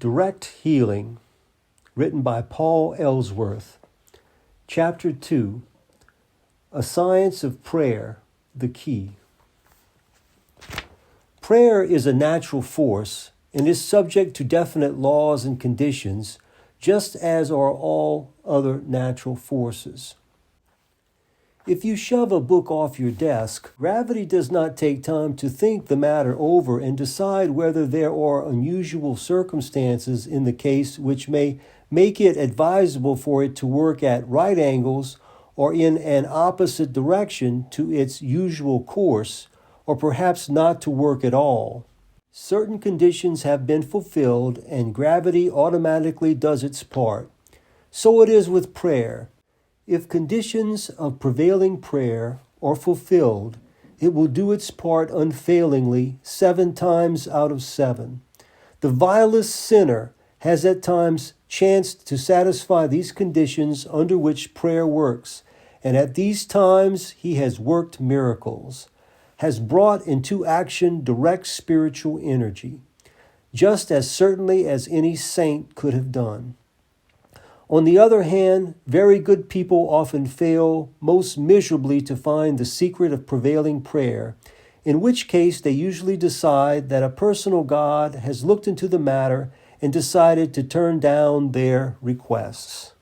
Direct Healing, written by Paul Ellsworth. Chapter 2, A Science of Prayer, the Key. Prayer is a natural force and is subject to definite laws and conditions, just as are all other natural forces. If you shove a book off your desk, gravity does not take time to think the matter over and decide whether there are unusual circumstances in the case which may make it advisable for it to work at right angles or in an opposite direction to its usual course, or perhaps not to work at all. Certain conditions have been fulfilled and gravity automatically does its part. So it is with prayer. If conditions of prevailing prayer are fulfilled, it will do its part unfailingly 7 times out of 7. The vilest sinner has at times chanced to satisfy these conditions under which prayer works, and at these times he has worked miracles, has brought into action direct spiritual energy, just as certainly as any saint could have done. On the other hand, very good people often fail most miserably to find the secret of prevailing prayer, in which case they usually decide that a personal God has looked into the matter and decided to turn down their requests.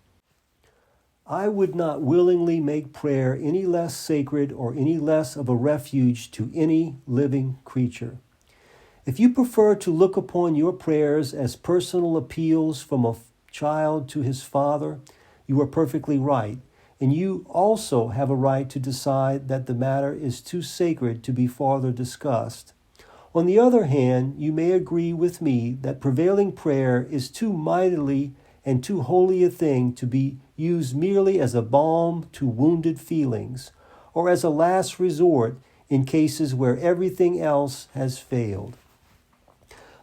I would not willingly make prayer any less sacred or any less of a refuge to any living creature. If you prefer to look upon your prayers as personal appeals from a child to his father, you are perfectly right, and you also have a right to decide that the matter is too sacred to be farther discussed. On the other hand, you may agree with me that prevailing prayer is too mightily and too holy a thing to be used merely as a balm to wounded feelings, or as a last resort in cases where everything else has failed.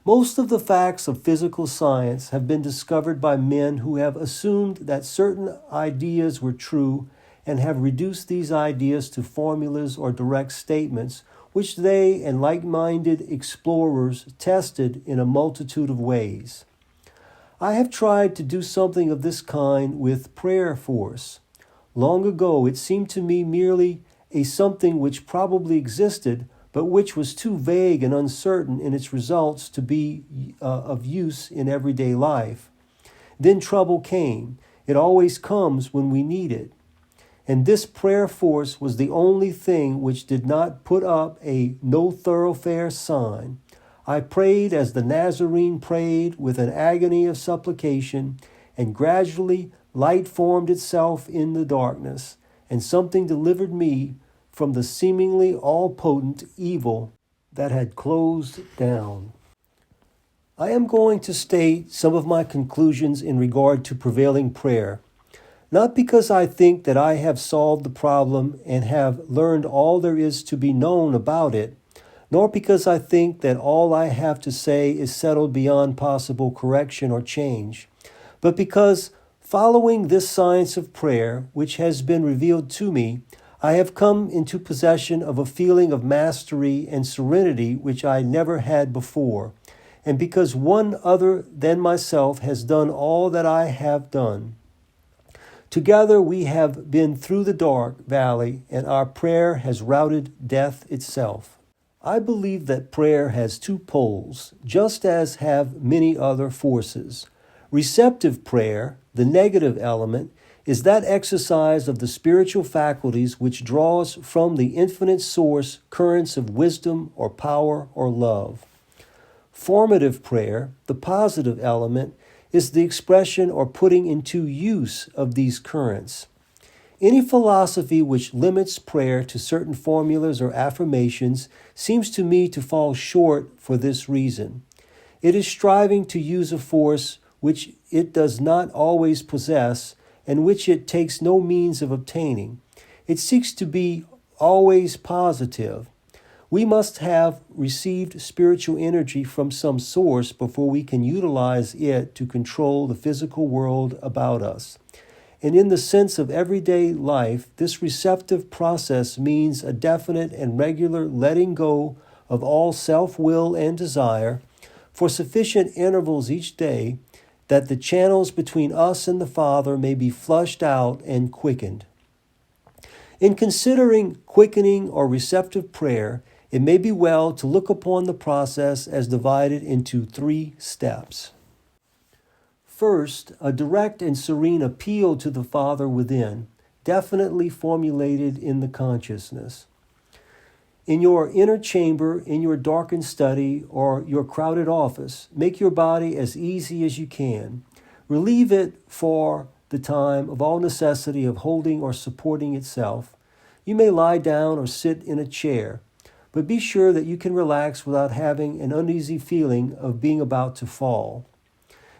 Most of the facts of physical science have been discovered by men who have assumed that certain ideas were true and have reduced these ideas to formulas or direct statements, which they and like-minded explorers tested in a multitude of ways. I have tried to do something of this kind with prayer force. Long ago, it seemed to me merely a something which probably existed, but which was too vague and uncertain in its results to be of use in everyday life. Then trouble came. It always comes when we need it. And this prayer force was the only thing which did not put up a no thoroughfare sign. I prayed as the Nazarene prayed with an agony of supplication, and gradually light formed itself in the darkness, and something delivered me from the seemingly all-potent evil that had closed down. I am going to state some of my conclusions in regard to prevailing prayer, not because I think that I have solved the problem and have learned all there is to be known about it, nor because I think that all I have to say is settled beyond possible correction or change, but because, following this science of prayer, which has been revealed to me, I have come into possession of a feeling of mastery and serenity which I never had before, and because one other than myself has done all that I have done. Together we have been through the dark valley, and our prayer has routed death itself. I believe that prayer has 2 poles, just as have many other forces. Receptive prayer, the negative element, is that exercise of the spiritual faculties which draws from the infinite source currents of wisdom or power or love. Formative prayer, the positive element, is the expression or putting into use of these currents. Any philosophy which limits prayer to certain formulas or affirmations seems to me to fall short for this reason. It is striving to use a force which it does not always possess and which it takes no means of obtaining. It seeks to be always positive. We must have received spiritual energy from some source before we can utilize it to control the physical world about us. And in the sense of everyday life, this receptive process means a definite and regular letting go of all self-will and desire, for sufficient intervals each day, that the channels between us and the Father may be flushed out and quickened. In considering quickening or receptive prayer, it may be well to look upon the process as divided into 3 steps. First, a direct and serene appeal to the Father within, definitely formulated in the consciousness. In your inner chamber, in your darkened study, or your crowded office, make your body as easy as you can. Relieve it for the time of all necessity of holding or supporting itself. You may lie down or sit in a chair, but be sure that you can relax without having an uneasy feeling of being about to fall.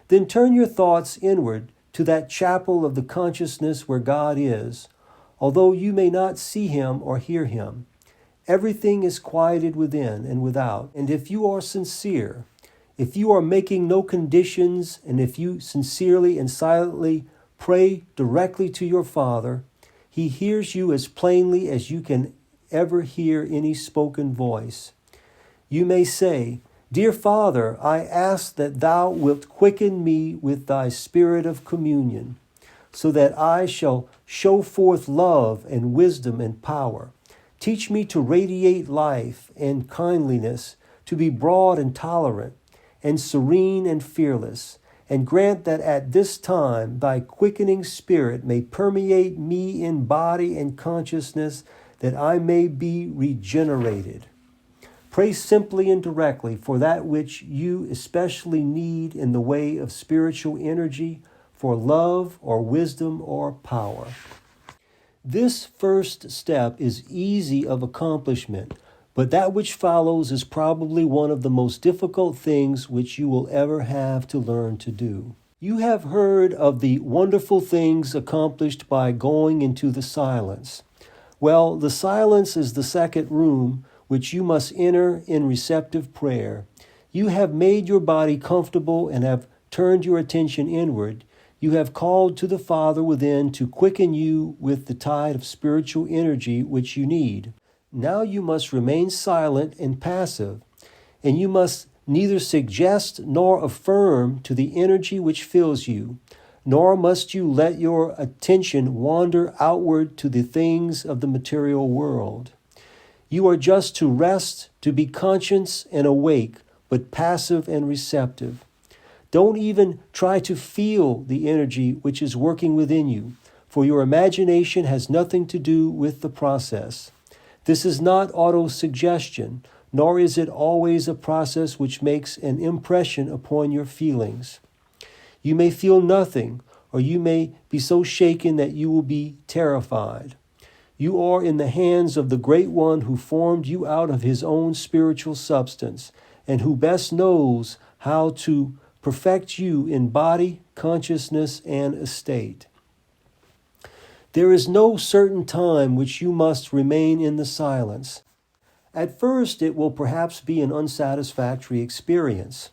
Then turn your thoughts inward to that chapel of the consciousness where God is, although you may not see Him or hear Him. Everything is quieted within and without, and if you are sincere, if you are making no conditions, and if you sincerely and silently pray directly to your Father, He hears you as plainly as you can ever hear any spoken voice. You may say, "Dear Father, I ask that Thou wilt quicken me with Thy Spirit of communion, so that I shall show forth love and wisdom and power. Teach me to radiate life and kindliness, to be broad and tolerant, and serene and fearless, and grant that at this time Thy quickening Spirit may permeate me in body and consciousness, that I may be regenerated." Pray simply and directly for that which you especially need in the way of spiritual energy, for love or wisdom or power. This first step is easy of accomplishment, but that which follows is probably one of the most difficult things which you will ever have to learn to do. You have heard of the wonderful things accomplished by going into the silence. Well, the silence is the second room which you must enter in receptive prayer. You have made your body comfortable and have turned your attention inward. You have called to the Father within to quicken you with the tide of spiritual energy which you need. Now you must remain silent and passive, and you must neither suggest nor affirm to the energy which fills you, nor must you let your attention wander outward to the things of the material world. You are just to rest, to be conscious and awake, but passive and receptive. Don't even try to feel the energy which is working within you, for your imagination has nothing to do with the process. This is not autosuggestion, nor is it always a process which makes an impression upon your feelings. You may feel nothing, or you may be so shaken that you will be terrified. You are in the hands of the Great One who formed you out of His own spiritual substance, and who best knows how to perfect you in body, consciousness, and estate. There is no certain time which you must remain in the silence. At first, it will perhaps be an unsatisfactory experience,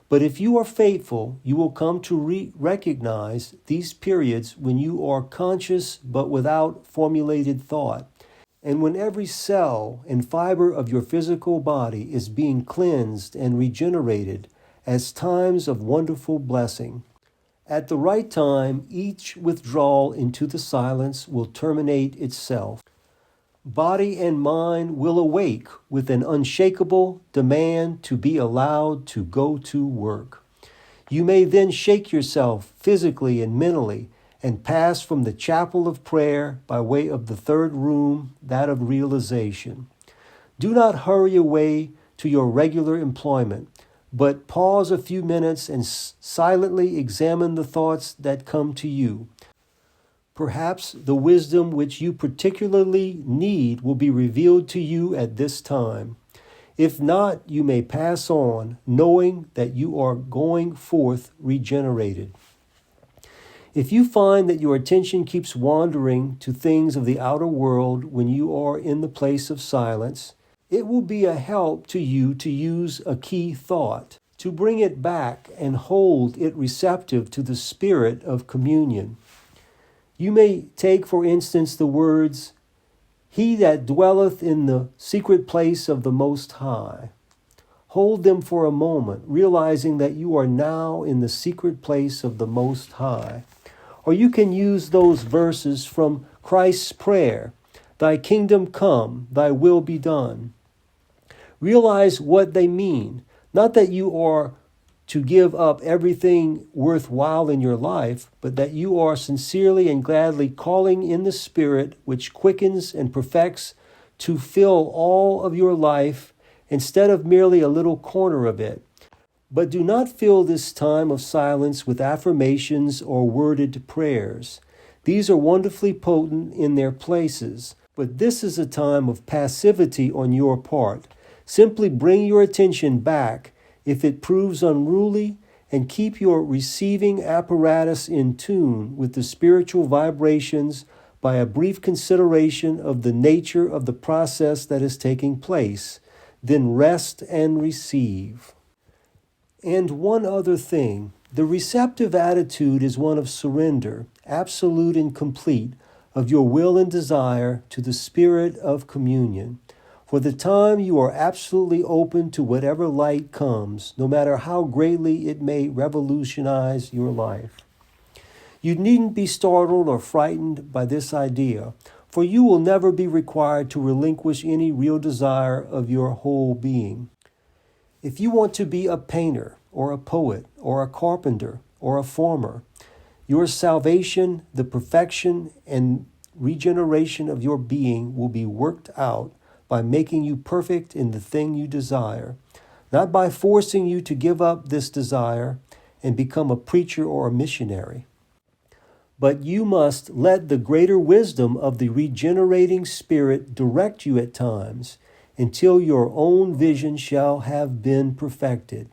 but if you are faithful, you will come to recognize these periods when you are conscious but without formulated thought, and when every cell and fiber of your physical body is being cleansed and regenerated as times of wonderful blessing. At the right time, each withdrawal into the silence will terminate itself. Body and mind will awake with an unshakable demand to be allowed to go to work. You may then shake yourself physically and mentally and pass from the chapel of prayer by way of the third room, that of realization. Do not hurry away to your regular employment, but pause a few minutes and silently examine the thoughts that come to you. Perhaps the wisdom which you particularly need will be revealed to you at this time. If not, you may pass on, knowing that you are going forth regenerated. If you find that your attention keeps wandering to things of the outer world when you are in the place of silence, it will be a help to you to use a key thought, to bring it back and hold it receptive to the spirit of communion. You may take, for instance, the words, "He that dwelleth in the secret place of the Most High." Hold them for a moment, realizing that you are now in the secret place of the Most High. Or you can use those verses from Christ's prayer, "Thy kingdom come, thy will be done." Realize what they mean. Not that you are to give up everything worthwhile in your life, but that you are sincerely and gladly calling in the Spirit which quickens and perfects to fill all of your life instead of merely a little corner of it. But do not fill this time of silence with affirmations or worded prayers. These are wonderfully potent in their places, but this is a time of passivity on your part. Simply bring your attention back if it proves unruly, and keep your receiving apparatus in tune with the spiritual vibrations by a brief consideration of the nature of the process that is taking place. Then rest and receive. And one other thing, the receptive attitude is one of surrender, absolute and complete, of your will and desire to the spirit of communion. For the time you are absolutely open to whatever light comes, no matter how greatly it may revolutionize your life. You needn't be startled or frightened by this idea, for you will never be required to relinquish any real desire of your whole being. If you want to be a painter, or a poet, or a carpenter, or a farmer, your salvation, the perfection and regeneration of your being will be worked out by making you perfect in the thing you desire, not by forcing you to give up this desire and become a preacher or a missionary. But you must let the greater wisdom of the regenerating Spirit direct you at times until your own vision shall have been perfected.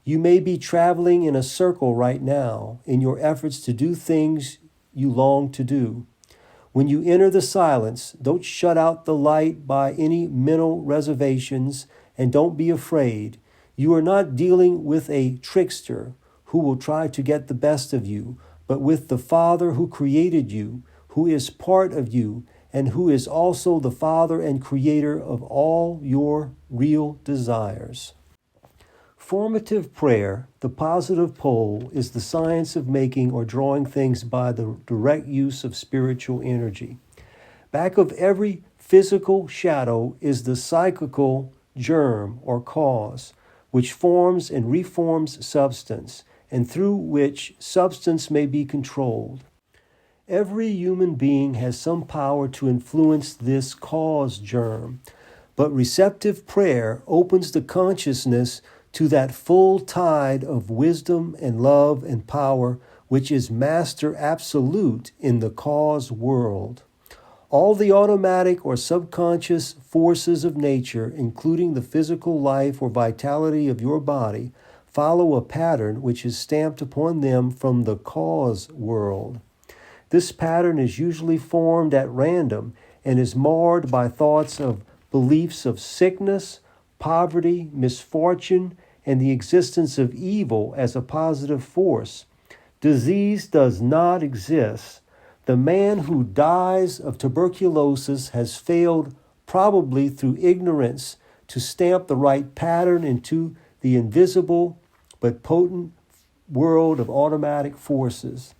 You may be traveling in a circle right now in your efforts to do things you long to do. When you enter the silence, don't shut out the light by any mental reservations, and don't be afraid. You are not dealing with a trickster who will try to get the best of you, but with the Father who created you, who is part of you, and who is also the Father and Creator of all your real desires. Formative prayer, the positive pole, is the science of making or drawing things by the direct use of spiritual energy. Back of every physical shadow is the psychical germ or cause, which forms and reforms substance, and through which substance may be controlled. Every human being has some power to influence this cause germ, but receptive prayer opens the consciousness to that full tide of wisdom and love and power which is master absolute in the cause world. All the automatic or subconscious forces of nature, including the physical life or vitality of your body, follow a pattern which is stamped upon them from the cause world. This pattern is usually formed at random and is marred by thoughts of beliefs of sickness, poverty, misfortune, and the existence of evil as a positive force. Disease does not exist. The man who dies of tuberculosis has failed, probably through ignorance, to stamp the right pattern into the invisible but potent world of automatic forces.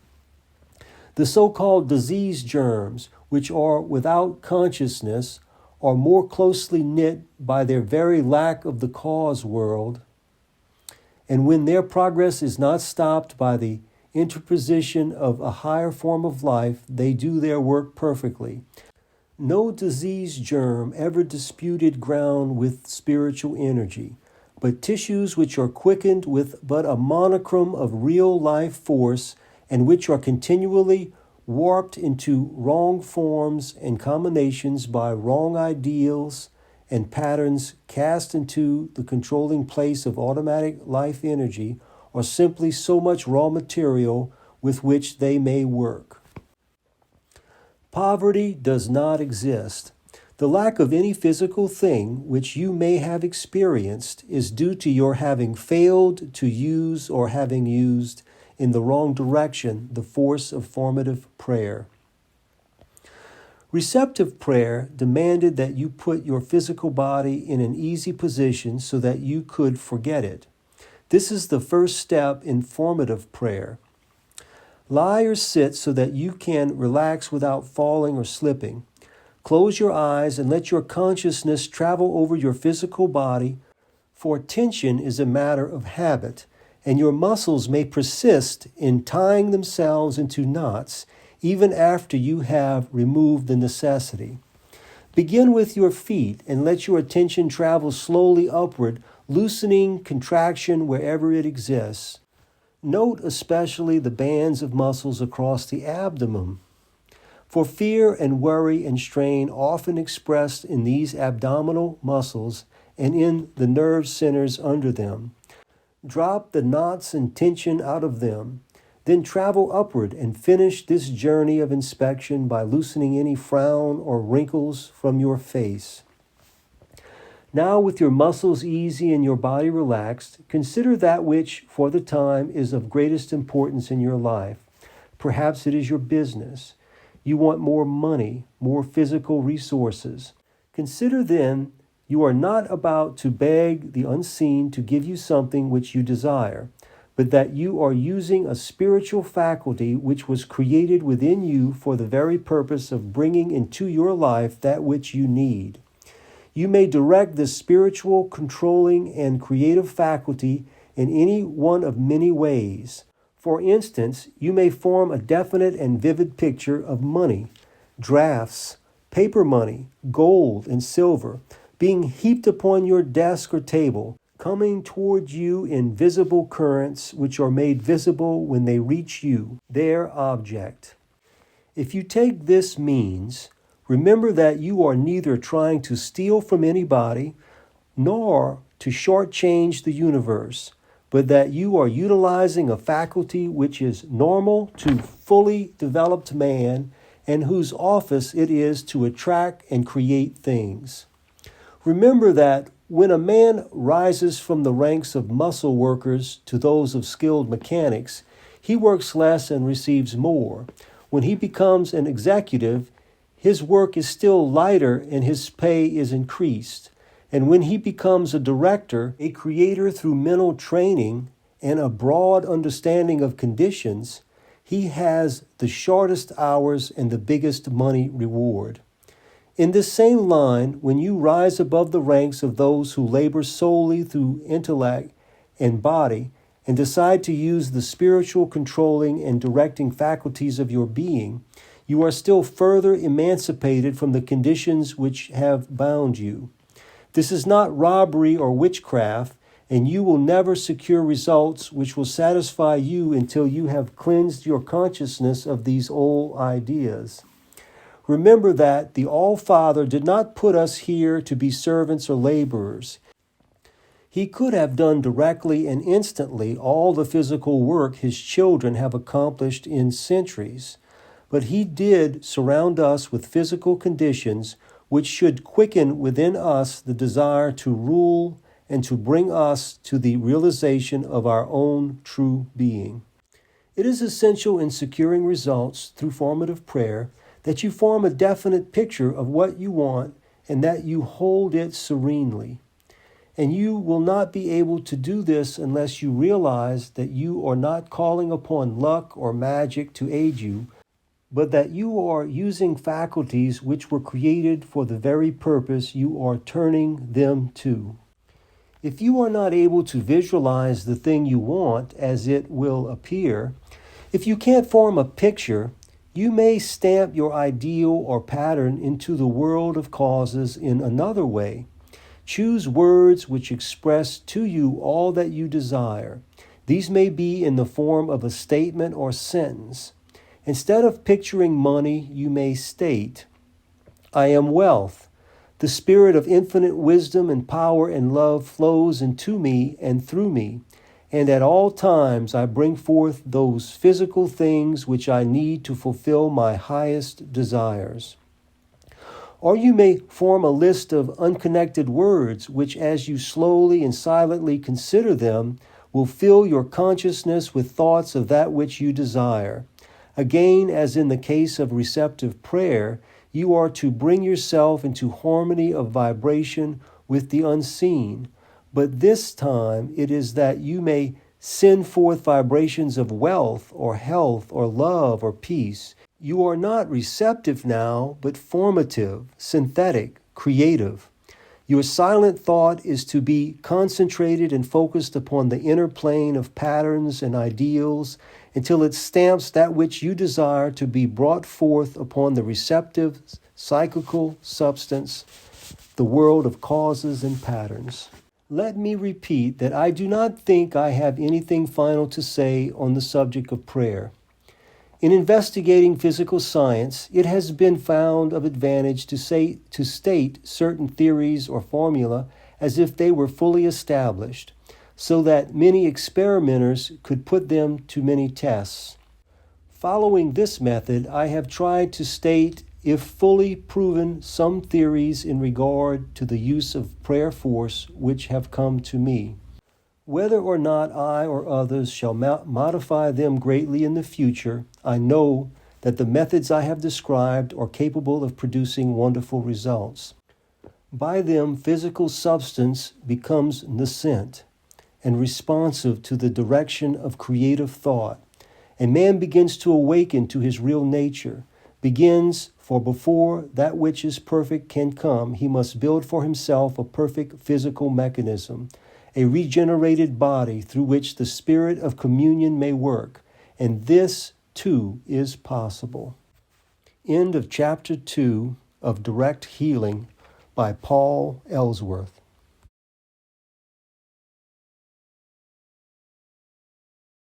The so-called disease germs, which are without consciousness, are more closely knit by their very lack of the cause world. And when their progress is not stopped by the interposition of a higher form of life, they do their work perfectly. No disease germ ever disputed ground with spiritual energy, but tissues which are quickened with but a monochrome of real life force and which are continually warped into wrong forms and combinations by wrong ideals and patterns cast into the controlling place of automatic life energy, or simply so much raw material with which they may work. Poverty does not exist. The lack of any physical thing which you may have experienced is due to your having failed to use or having used in the wrong direction the force of formative prayer. Receptive prayer demanded that you put your physical body in an easy position so that you could forget it. This is the first step in formative prayer. Lie or sit so that you can relax without falling or slipping. Close your eyes and let your consciousness travel over your physical body, for tension is a matter of habit, and your muscles may persist in tying themselves into knots even after you have removed the necessity. Begin with your feet and let your attention travel slowly upward, loosening contraction wherever it exists. Note especially the bands of muscles across the abdomen. For fear and worry and strain often expressed in these abdominal muscles and in the nerve centers under them. Drop the knots and tension out of them. Then travel upward and finish this journey of inspection by loosening any frown or wrinkles from your face. Now, with your muscles easy and your body relaxed, consider that which, for the time, is of greatest importance in your life. Perhaps it is your business. You want more money, more physical resources. Consider then, you are not about to beg the unseen to give you something which you desire, but that you are using a spiritual faculty which was created within you for the very purpose of bringing into your life that which you need. You may direct this spiritual, controlling, and creative faculty in any one of many ways. For instance, you may form a definite and vivid picture of money, drafts, paper money, gold, and silver, being heaped upon your desk or table, coming toward you in visible currents which are made visible when they reach you, their object. If you take this means, remember that you are neither trying to steal from anybody nor to shortchange the universe, but that you are utilizing a faculty which is normal to fully developed man and whose office it is to attract and create things. Remember that when a man rises from the ranks of muscle workers to those of skilled mechanics, he works less and receives more. When he becomes an executive, his work is still lighter and his pay is increased. And when he becomes a director, a creator through mental training and a broad understanding of conditions, he has the shortest hours and the biggest money reward. In this same line, when you rise above the ranks of those who labor solely through intellect and body and decide to use the spiritual controlling and directing faculties of your being, you are still further emancipated from the conditions which have bound you. This is not robbery or witchcraft, and you will never secure results which will satisfy you until you have cleansed your consciousness of these old ideas. Remember that the All-Father did not put us here to be servants or laborers. He could have done directly and instantly all the physical work his children have accomplished in centuries, but he did surround us with physical conditions which should quicken within us the desire to rule and to bring us to the realization of our own true being. It is essential in securing results through formative prayer that you form a definite picture of what you want and that you hold it serenely. And you will not be able to do this unless you realize that you are not calling upon luck or magic to aid you, but that you are using faculties which were created for the very purpose you are turning them to. If you are not able to visualize the thing you want as it will appear, if you can't form a picture, you may stamp your ideal or pattern into the world of causes in another way. Choose words which express to you all that you desire. These may be in the form of a statement or sentence. Instead of picturing money, you may state, I am wealth. The spirit of infinite wisdom and power and love flows into me and through me. And at all times I bring forth those physical things which I need to fulfill my highest desires. Or you may form a list of unconnected words which, as you slowly and silently consider them, will fill your consciousness with thoughts of that which you desire. Again, as in the case of receptive prayer, You are to bring yourself into harmony of vibration with the unseen. But this time it is that you may send forth vibrations of wealth or health or love or peace. You are not receptive now, but formative, synthetic, creative. Your silent thought is to be concentrated and focused upon the inner plane of patterns and ideals until it stamps that which you desire to be brought forth upon the receptive, psychical substance, the world of causes and patterns. Let me repeat that I do not think I have anything final to say on the subject of prayer. In investigating physical science, it has been found of advantage to state certain theories or formula as if they were fully established, so that many experimenters could put them to many tests. Following this method, I have tried to state, if fully proven, some theories in regard to the use of prayer force which have come to me. Whether or not I or others shall modify them greatly in the future, I know that the methods I have described are capable of producing wonderful results. By them, physical substance becomes nascent and responsive to the direction of creative thought, and man begins to awaken to his real nature, for before that which is perfect can come, he must build for himself a perfect physical mechanism, a regenerated body through which the spirit of communion may work, and this, too, is possible. End of Chapter 2 of Direct Healing by Paul Ellsworth.